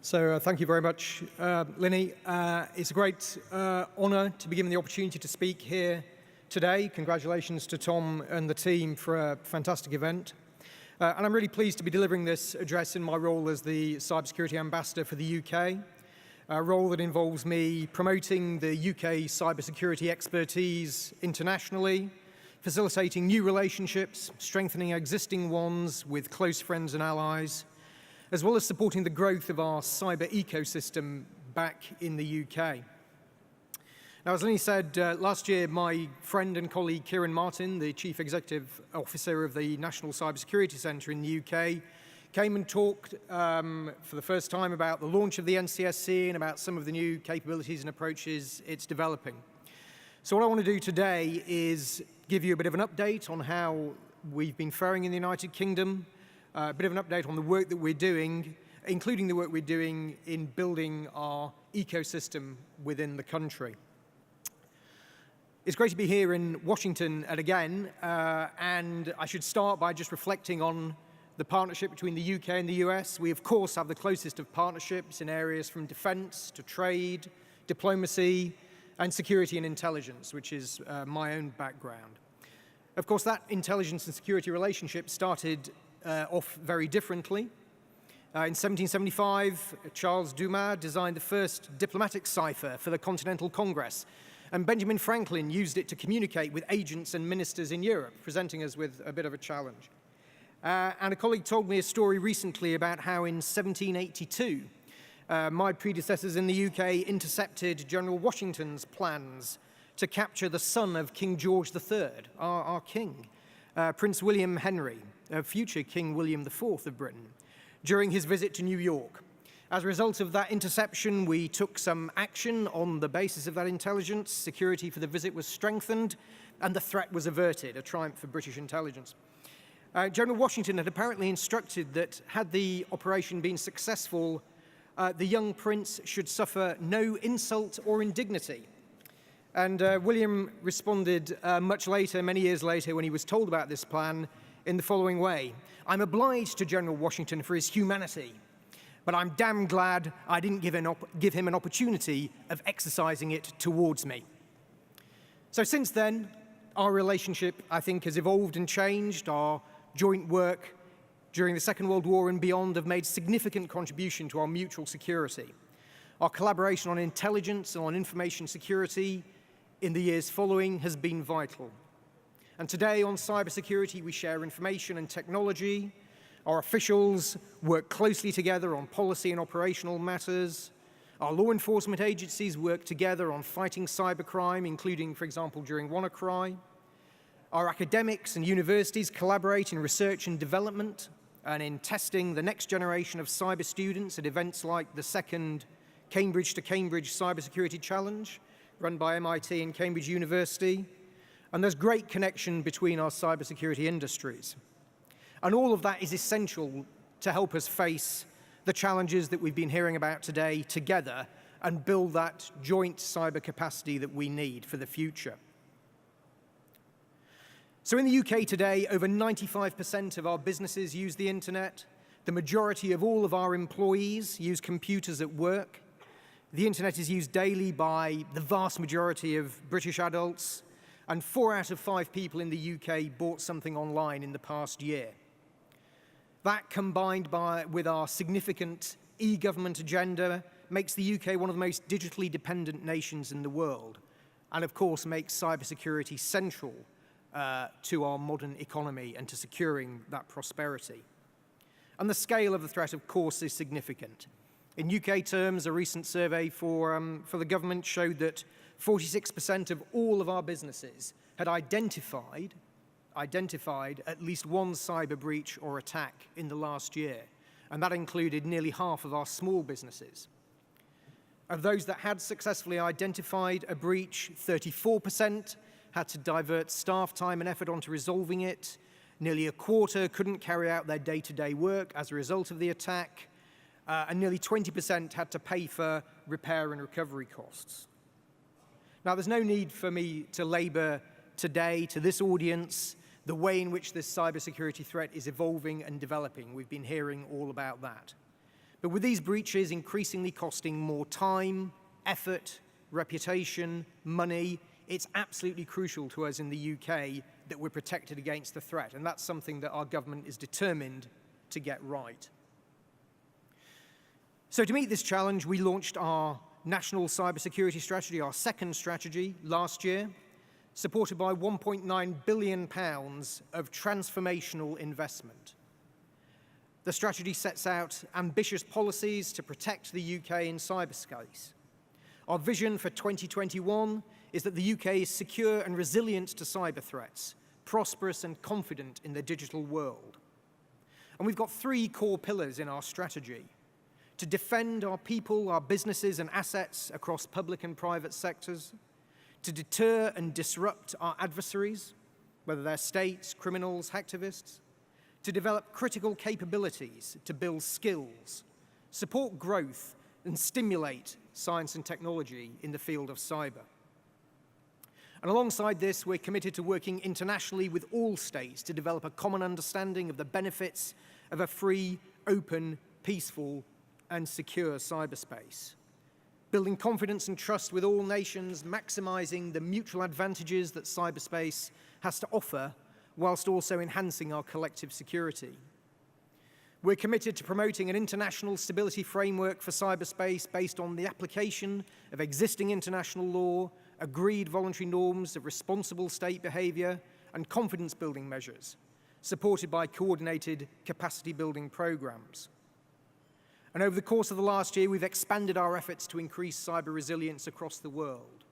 Thank you very much, Linny. It's a great honor to be given the opportunity to speak here today. Congratulations to Tom and the team for a fantastic event. And I'm really pleased to be delivering this address in my role as the Cybersecurity Ambassador for the UK, a role that involves me promoting the UK cybersecurity expertise internationally, facilitating new relationships, strengthening existing ones with close friends and allies, as well as supporting the growth of our cyber ecosystem back in the UK. Now, as Lenny said, last year my friend and colleague Kieran Martin, the Chief Executive Officer of the National Cybersecurity Centre in the UK, came and talked for the first time about the launch of the NCSC and about some of the new capabilities and approaches it's developing. So what I want to do today is give you a bit of an update on how we've been faring in the United Kingdom, a bit of an update on the work that we're doing, including the work we're doing in building our ecosystem within the country. It's great to be here in Washington again, and I should start by just reflecting on the partnership between the UK and the US. We, of course, have the closest of partnerships in areas from defense to trade, diplomacy, and security and intelligence, which is my own background. Of course, that intelligence and security relationship started off very differently. In 1775, Charles Dumas designed the first diplomatic cipher for the Continental Congress, and Benjamin Franklin used it to communicate with agents and ministers in Europe, presenting us with a bit of a challenge. And a colleague told me a story recently about how in 1782, my predecessors in the UK intercepted General Washington's plans to capture the son of King George III, our king, Prince William Henry, future King William IV of Britain, during his visit to New York. As a result of that interception, we took some action on the basis of that intelligence. Security for the visit was strengthened, and the threat was averted, a triumph for British intelligence. General Washington had apparently instructed that had the operation been successful, the young prince should suffer no insult or indignity. And William responded much later, many years later, when he was told about this plan, in the following way: "I'm obliged to General Washington for his humanity, but I'm damn glad I didn't give him an opportunity of exercising it towards me." So since then, our relationship, I think, has evolved and changed. Our joint work during the Second World War and beyond have made significant contribution to our mutual security. Our collaboration on intelligence and on information security in the years following has been vital. And today on cybersecurity, we share information and technology. Our officials work closely together on policy and operational matters. Our law enforcement agencies work together on fighting cybercrime, including, for example, during WannaCry. Our academics and universities collaborate in research and development and in testing the next generation of cyber students at events like the second Cambridge to Cambridge Cybersecurity Challenge, run by MIT and Cambridge University. And there's great connection between our cybersecurity industries. And all of that is essential to help us face the challenges that we've been hearing about today together and build that joint cyber capacity that we need for the future. So in the UK today, over 95% of our businesses use the internet. The majority of all of our employees use computers at work. The internet is used daily by the vast majority of British adults, and 4 out of 5 people in the UK bought something online in the past year. That, combined with our significant e-government agenda, makes the UK one of the most digitally dependent nations in the world, and of course makes cybersecurity central to our modern economy and to securing that prosperity. And the scale of the threat, of course, is significant. In UK terms, a recent survey for the government showed that 46% of all of our businesses had identified at least one cyber breach or attack in the last year, and that included nearly half of our small businesses. Of those that had successfully identified a breach, 34% had to divert staff time and effort onto resolving it. Nearly a quarter couldn't carry out their day-to-day work as a result of the attack, and nearly 20% had to pay for repair and recovery costs. Now, there's no need for me to labor today to this audience the way in which this cybersecurity threat is evolving and developing. We've been hearing all about that. But with these breaches increasingly costing more time, effort, reputation, money, it's absolutely crucial to us in the UK that we're protected against the threat, and that's something that our government is determined to get right. So to meet this challenge, we launched our National Cybersecurity Strategy, our second strategy, last year, supported by £1.9 billion of transformational investment. The strategy sets out ambitious policies to protect the UK in cyberspace. Our vision for 2021 is that the UK is secure and resilient to cyber threats, prosperous and confident in the digital world. And we've got three core pillars in our strategy: to defend our people, our businesses and assets across public and private sectors, to deter and disrupt our adversaries, whether they're states, criminals, hacktivists, to develop critical capabilities, to build skills, support growth, and stimulate science and technology in the field of cyber. And alongside this, we're committed to working internationally with all states to develop a common understanding of the benefits of a free, open, peaceful, and secure cyberspace. Building confidence and trust with all nations, maximizing the mutual advantages that cyberspace has to offer, whilst also enhancing our collective security. We're committed to promoting an international stability framework for cyberspace based on the application of existing international law, agreed voluntary norms of responsible state behavior, and confidence-building measures, supported by coordinated capacity-building programs. And over the course of the last year, we've expanded our efforts to increase cyber resilience across the world.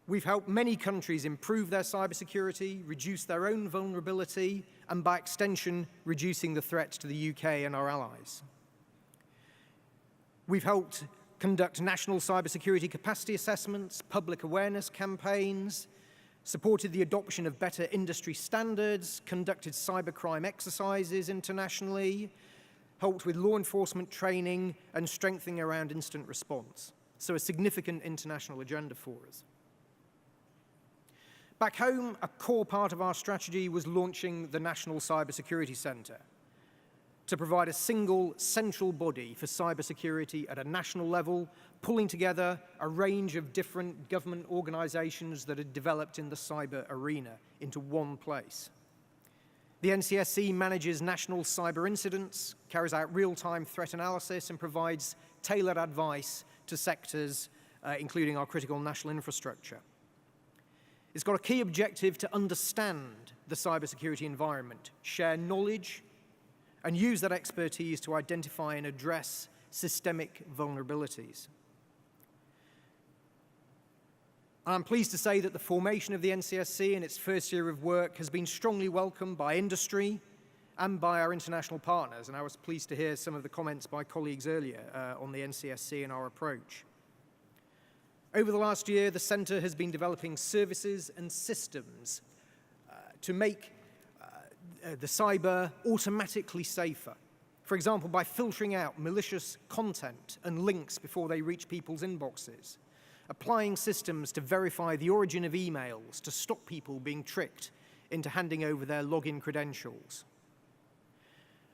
We've helped many countries improve their cybersecurity, reduce their own vulnerability, and by extension, reducing the threats to the UK and our allies. We've helped conduct national cybersecurity capacity assessments, public awareness campaigns, supported the adoption of better industry standards, conducted cybercrime exercises internationally, helped with law enforcement training and strengthening around incident response. So a significant international agenda for us. Back home, a core part of our strategy was launching the National Cybersecurity Centre to provide a single central body for cybersecurity at a national level, pulling together a range of different government organisations that had developed in the cyber arena into one place. The NCSC manages national cyber incidents, carries out real-time threat analysis, and provides tailored advice to sectors, including our critical national infrastructure. It's got a key objective to understand the cybersecurity environment, share knowledge, and use that expertise to identify and address systemic vulnerabilities. I'm pleased to say that the formation of the NCSC in its first year of work has been strongly welcomed by industry and by our international partners, and I was pleased to hear some of the comments by colleagues earlier on the NCSC and our approach. Over the last year, the Centre has been developing services and systems to make the cyber automatically safer. For example, by filtering out malicious content and links before they reach people's inboxes, applying systems to verify the origin of emails to stop people being tricked into handing over their login credentials.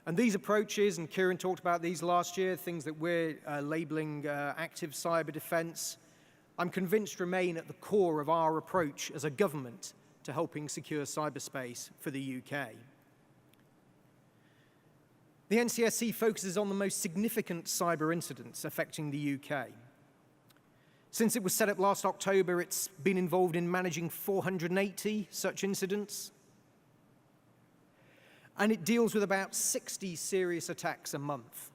And these approaches, and Kieran talked about these last year, things that we're labeling active cyber defense, I'm convinced remain at the core of our approach as a government to helping secure cyberspace for the UK. The NCSC focuses on the most significant cyber incidents affecting the UK. Since it was set up last October, it's been involved in managing 480 such incidents, and it deals with about 60 serious attacks a month.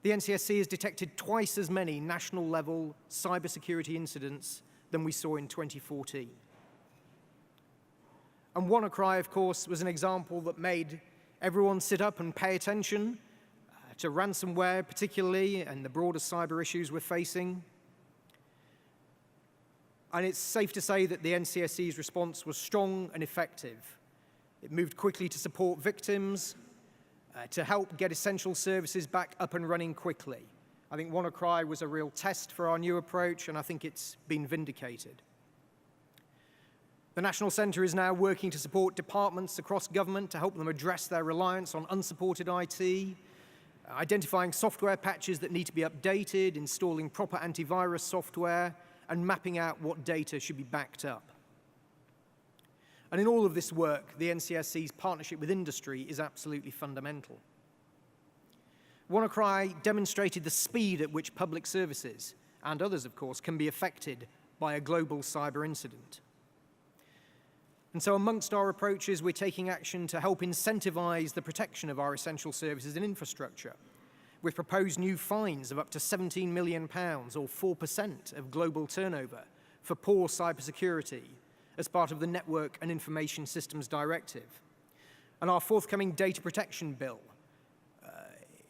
The NCSC has detected twice as many national-level cybersecurity incidents than we saw in 2014. And WannaCry, of course, was an example that made everyone sit up and pay attention to ransomware, particularly, and the broader cyber issues we're facing. And it's safe to say that the NCSC's response was strong and effective. It moved quickly to support victims, to help get essential services back up and running quickly. I think WannaCry was a real test for our new approach, and I think it's been vindicated. The National Centre is now working to support departments across government to help them address their reliance on unsupported IT, identifying software patches that need to be updated, installing proper antivirus software, and mapping out what data should be backed up. And in all of this work, the NCSC's partnership with industry is absolutely fundamental. WannaCry demonstrated the speed at which public services, and others of course, can be affected by a global cyber incident. And so amongst our approaches, we're taking action to help incentivize the protection of our essential services and infrastructure. We've proposed new fines of up to £17 million, or 4% of global turnover, for poor cybersecurity as part of the Network and Information Systems Directive. And our forthcoming data protection bill,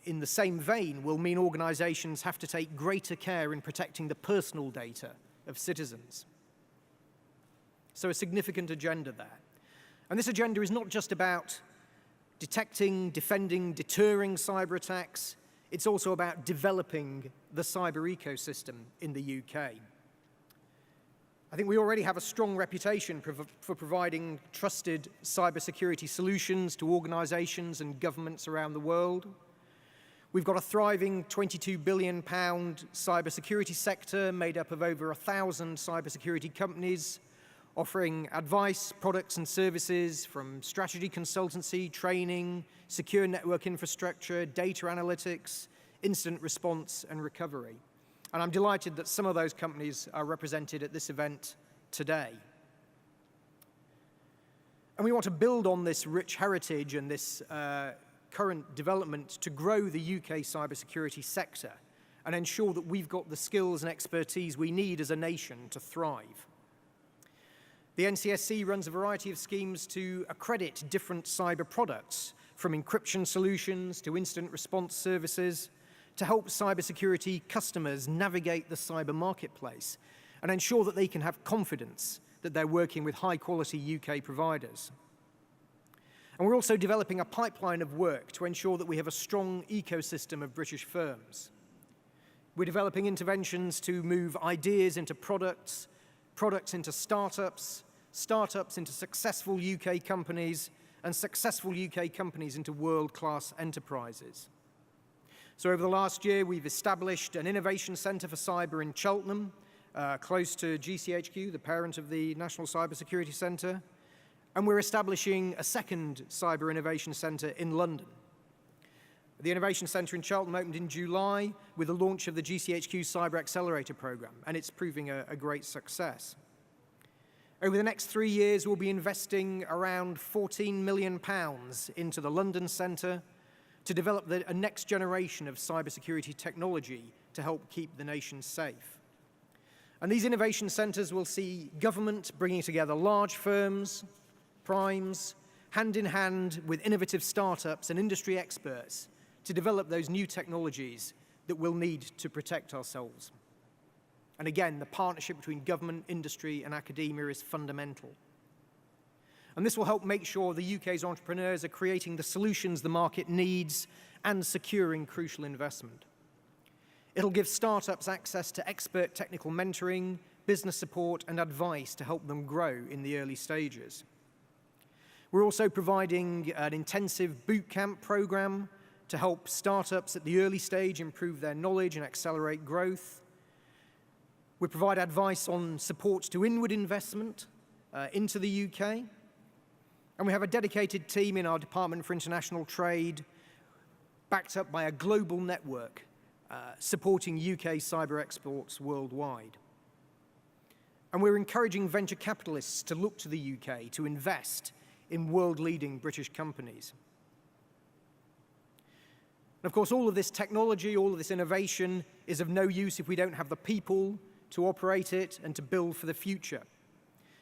in the same vein, will mean organizations have to take greater care in protecting the personal data of citizens. So a significant agenda there. And this agenda is not just about detecting, defending, deterring cyber attacks. It's also about developing the cyber ecosystem in the UK. I think we already have a strong reputation for providing trusted cybersecurity solutions to organizations and governments around the world. We've got a thriving £22 billion cybersecurity sector made up of over 1,000 cybersecurity companies, offering advice, products and services from strategy consultancy, training, secure network infrastructure, data analytics, incident response and recovery. And I'm delighted that some of those companies are represented at this event today. And we want to build on this rich heritage and this current development to grow the UK cybersecurity sector and ensure that we've got the skills and expertise we need as a nation to thrive. The NCSC runs a variety of schemes to accredit different cyber products, from encryption solutions to incident response services, to help cybersecurity customers navigate the cyber marketplace and ensure that they can have confidence that they're working with high-quality UK providers. And we're also developing a pipeline of work to ensure that we have a strong ecosystem of British firms. We're developing interventions to move ideas into products, products into startups, startups into successful UK companies, and successful UK companies into world-class enterprises. So over the last year, we've established an innovation centre for cyber in Cheltenham, close to GCHQ, the parent of the National Cybersecurity Centre. And we're establishing a second cyber innovation centre in London. The Innovation Centre in Cheltenham opened in July with the launch of the GCHQ Cyber Accelerator Programme, and it's proving a great success. Over the next 3 years, we'll be investing around £14 million into the London Centre to develop a next generation of cybersecurity technology to help keep the nation safe. And these innovation centres will see government bringing together large firms, primes, hand in hand with innovative startups and industry experts to develop those new technologies that we'll need to protect ourselves. And again, the partnership between government, industry, and academia is fundamental. And this will help make sure the UK's entrepreneurs are creating the solutions the market needs and securing crucial investment. It'll give startups access to expert technical mentoring, business support, and advice to help them grow in the early stages. We're also providing an intensive bootcamp program to help startups at the early stage improve their knowledge and accelerate growth. We provide advice on support to inward investment into the UK. And we have a dedicated team in our Department for International Trade, backed up by a global network supporting UK cyber exports worldwide. And we're encouraging venture capitalists to look to the UK to invest in world-leading British companies. And of course, all of this technology, all of this innovation is of no use if we don't have the people to operate it and to build for the future.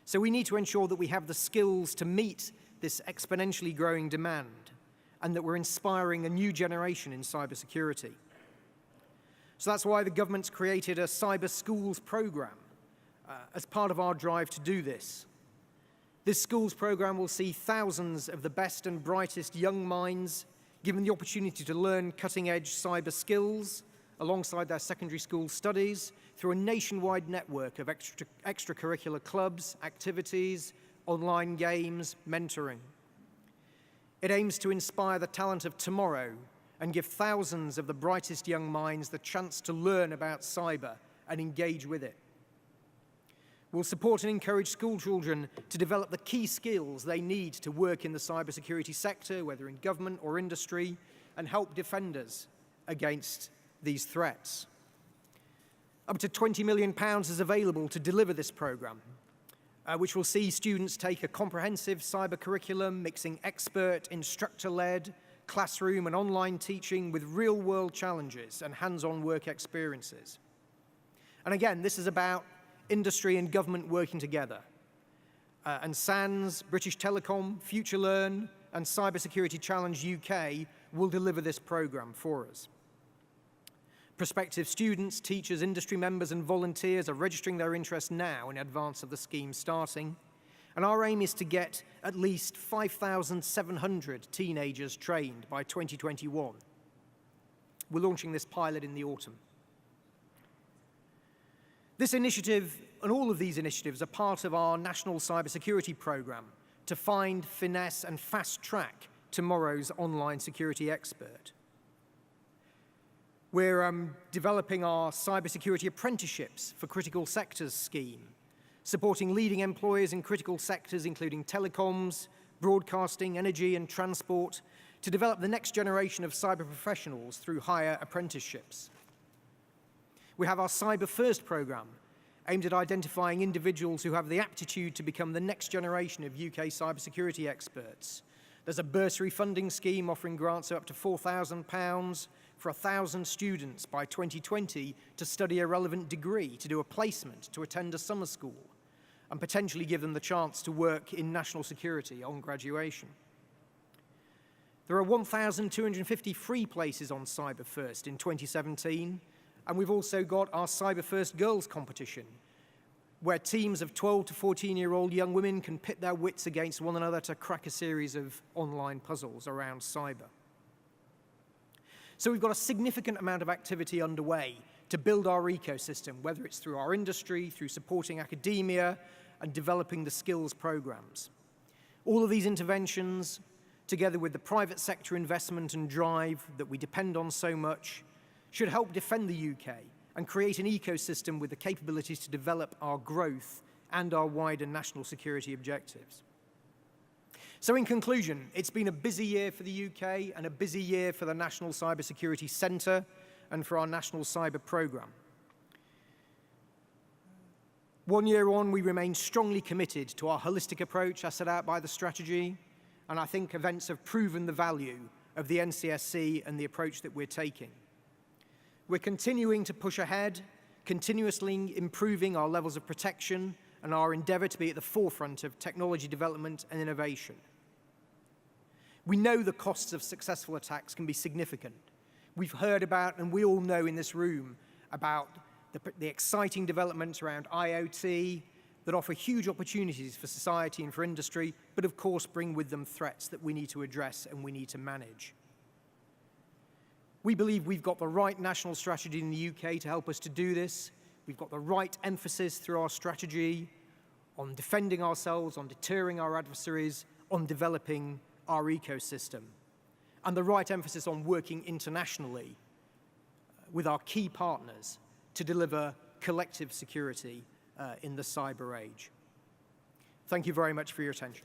So we need to ensure that we have the skills to meet this exponentially growing demand and that we're inspiring a new generation in cybersecurity. So that's why the government's created a cyber schools program as part of our drive to do this. This schools program will see thousands of the best and brightest young minds given the opportunity to learn cutting-edge cyber skills alongside their secondary school studies through a nationwide network of extracurricular clubs, activities, online games, mentoring. It aims to inspire the talent of tomorrow and give thousands of the brightest young minds the chance to learn about cyber and engage with it. We'll support and encourage school children to develop the key skills they need to work in the cybersecurity sector, whether in government or industry, and help defend us against these threats. Up to £20 million is available to deliver this program, which will see students take a comprehensive cyber curriculum, mixing expert, instructor-led, classroom and online teaching with real-world challenges and hands-on work experiences. And again, this is about industry and government working together. And SANS, British Telecom, FutureLearn, and Cybersecurity Challenge UK will deliver this program for us. Prospective students, teachers, industry members, and volunteers are registering their interest now in advance of the scheme starting. And our aim is to get at least 5,700 teenagers trained by 2021. We're launching this pilot in the autumn. This initiative, and all of these initiatives, are part of our national cybersecurity program to find, finesse, and fast-track tomorrow's online security expert. We're developing our cybersecurity apprenticeships for critical sectors scheme, supporting leading employers in critical sectors, including telecoms, broadcasting, energy, and transport, to develop the next generation of cyber professionals through higher apprenticeships. We have our Cyber First program, aimed at identifying individuals who have the aptitude to become the next generation of UK cybersecurity experts. There's a bursary funding scheme offering grants of up to £4,000 for 1,000 students by 2020 to study a relevant degree, to do a placement, to attend a summer school, and potentially give them the chance to work in national security on graduation. There are 1,250 free places on Cyber First in 2017, and we've also got our Cyber First Girls competition, where teams of 12 to 14-year-old young women can pit their wits against one another to crack a series of online puzzles around cyber. So we've got a significant amount of activity underway to build our ecosystem, whether it's through our industry, through supporting academia, and developing the skills programs. All of these interventions, together with the private sector investment and drive that we depend on so much, should help defend the UK and create an ecosystem with the capabilities to develop our growth and our wider national security objectives. So in conclusion, it's been a busy year for the UK and a busy year for the National Cybersecurity Centre and for our National Cyber Programme. 1 year on, we remain strongly committed to our holistic approach as set out by the strategy, and I think events have proven the value of the NCSC and the approach that we're taking. We're continuing to push ahead, continuously improving our levels of protection and our endeavour to be at the forefront of technology development and innovation. We know the costs of successful attacks can be significant. We've heard about, and we all know in this room, about the exciting developments around IoT that offer huge opportunities for society and for industry, but of course bring with them threats that we need to address and we need to manage. We believe we've got the right national strategy in the UK to help us to do this. We've got the right emphasis through our strategy on defending ourselves, on deterring our adversaries, on developing our ecosystem, and the right emphasis on working internationally with our key partners to deliver collective security in the cyber age. Thank you very much for your attention.